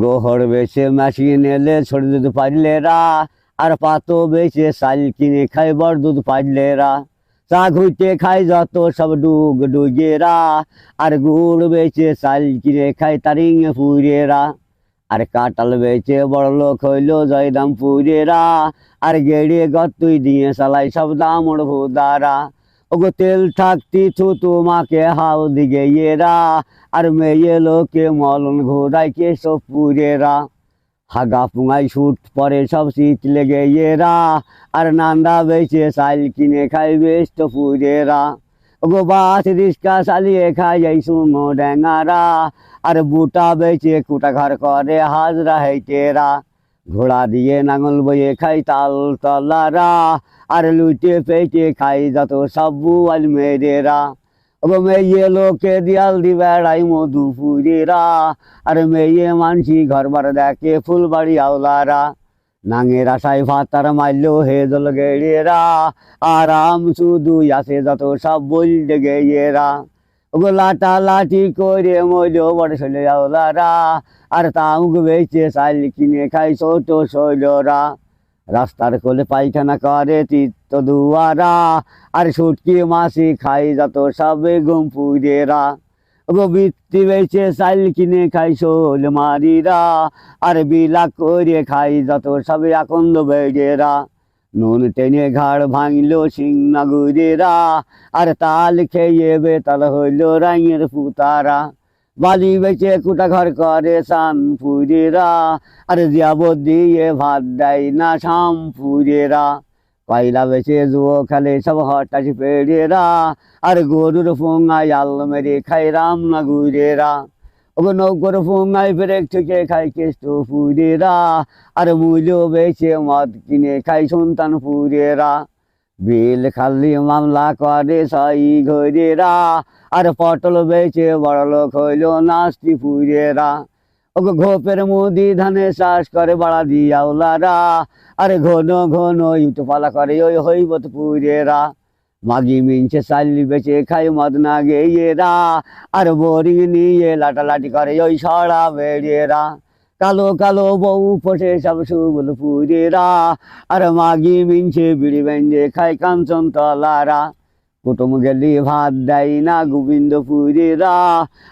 গোহর বেছে মেশিন এলে ছোট দুধ পাইলেরা, আর পাতো বেছে চাল কিনে খাই বড় দুধ পাইলেরা। চা ঘুইতে খাই যত সব ডুগ ডুগেরা, আর গুড় বেছে চাল কিনে খাই তারিং পুরেরা। আর কাঁঠাল বেছে বড় লোক হইল জয়রামপুরেরা, আর গেড়ে গতুই দিয়ে চালাই সব দামড় ভুদারা। ওগো তেল থাকতি থু তোমাকে হাও দিগে এরা, আর মেয়ে লোকে মলন ঘোড়াই কেশব পুরেরা। হাগা পুঙাই শুট পরে সব শীত লেগে এরা, আর নান্দা বেছে চাল কিনে খাই বেষ্ট পুরেরা। ওগো বাস রিস্কা চালিয়ে খাই এই সুমো ডেঙ্গারা, আর বুটা বেছে কুটা ঘর করে হাজরা হেটেরা। ঘোড়া দিয়ে নাঙল বয়ে খাই তাল তলারা, আর লুটে পেটে খাই যত সব বুয়াল মেয়েরা। ওগো মেয়ে লোকে দিয়াল দি বেড়াই মধুপুরেরা, আর মেয়ে মানসি ঘরবার দেখে ফুলবাড়ি আওলারা। নাঙের আশায় ভাতার মারল হে দল গেড়েরা, আরাম শুধু আসে যত সব বলতে গেয়েরা। ওগো লাটা লাঠি করে মইল বড় শৈল আওলারা, আর তামুক বেচে চাল কিনে খাই ছোট শৈলরা। রাস্তার কোলে পায়খানা করে তীর্থ দুয়ারা, আর সুটকি মাছি খাই যত সব বেগম পুরেরা। ওগো বৃত্তি বেচে চাল কিনে খাই শোল মারিরা, আর বিলা করে খাই যত সব আকন্দ বেড়েরা। নুন টেনে ঘাড় ভাঙল সিংনাগুরেরা, আর তাল খেয়ে বেতাল হইল রাঙের পুতারা। বালি বেচে কুটা ঘর করে শানপুরেরা, আর জিয়াব দিয়ে ভাত দেয় না শামপুরেরা। কয়লা বেচে জুয়ো খেলে সব হঠাৎ পেড়েরা, আর গরুর ফোঙায় আল মেরে খাই রামনাগুরেরা। ওগো নৌকর ফোঙায় ব্রেক থেকে খাই কেষ্ট পুরেরা, আর মূল্য বেচে মদ কিনে খাই সন্তানপুরেরা। বিল খালি মামলা করে সাই ঘরেরা, আর পটল বেচে বড় লোক হইল নাস্তি পুরেরা। ওগো ঘোপের মুদি ধানে চাষ করে বাড়া দিয়াওলারা, আর ঘন ঘন ইটপালা করে ওই হইবত পুরেরা। মাগি মিনছে চাল্লি বেচে খাই মদ না গেয়েরা, আর বোরিং নিয়ে লাটালাটি করে ওই সরা বেড়েরা। কালো কালো বউ ফোটে সব সুবল পুরেরা, আর মাগি মিনছে বিড়ি বেঞ্জে খাই কাঞ্চন তলারা। কুটুম গেলি ভাত দেয় না গোবিন্দপুরেরা,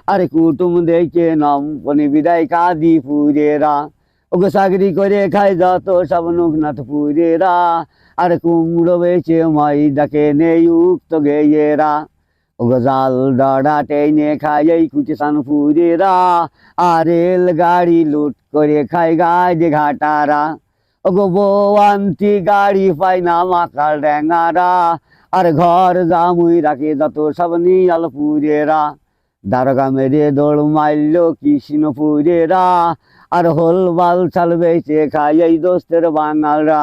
আর কুটুম দেখে নমপনি বিদায় কাদিপুরেরা। ওগো চাকরি করে খাই যত সব লোকনাথপুরেরা, আর কুমড়ো বেচে ময়দাকে নেই উক্ত গেয়েরা। ওগো জাল ডড়া টেনে খাই এই কুটিসানপুরেরা, আর রেল গাড়ি লুট করে খাই গাছ ঘাটারা। ওগো বৌয়ান্তি গাড়ি পাই না মাকাল ডেঙ্গারা, আর ঘর জামুই রাখে যত সব নিয়ালপুরেরা। দারোগা মেরে দৌড় মারল কৃষ্ণপুরেরা, আর হোল বাল চাল বেচে খাই এই দোস্তের বাঙালরা।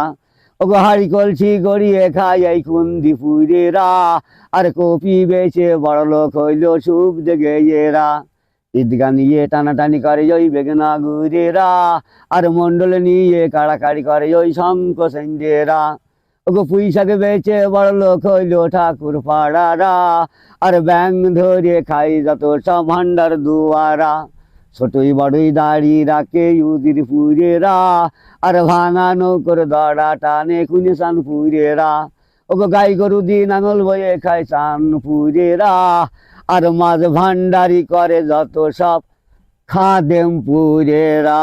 ওগো হাড়ি কলছি গড়িয়ে খাই এই কুন্দিপুরেরা, আর কপি বেচে বড় লোক হইল সুখ গেয়েরা। ঈদগা নিয়ে টানাটানি করে ওই বেগনা গুরেরা, আর মন্ডল নিয়ে কাড়াকাড়ি করে ওই শঙ্খ সেন্ডেরা। ওগো পুঁইশাক বেচে বড় লোক হইল ঠাকুর পাড়ারা, আর ব্যাং ধরে খাই যত সব ভান্ডার দুয়ারা। ছোটই বড়ই দাড়ি রাখে ইউদির পুরেরা, আর ভাঙা নৌকর দড়া টানে কুনে শানপুরেরা। ওগো গাই গরু দি নাঙল বয়ে খাই শানপুরেরা, আর মাছ ভান্ডারি করে যত সব খাদেমপুরেরা।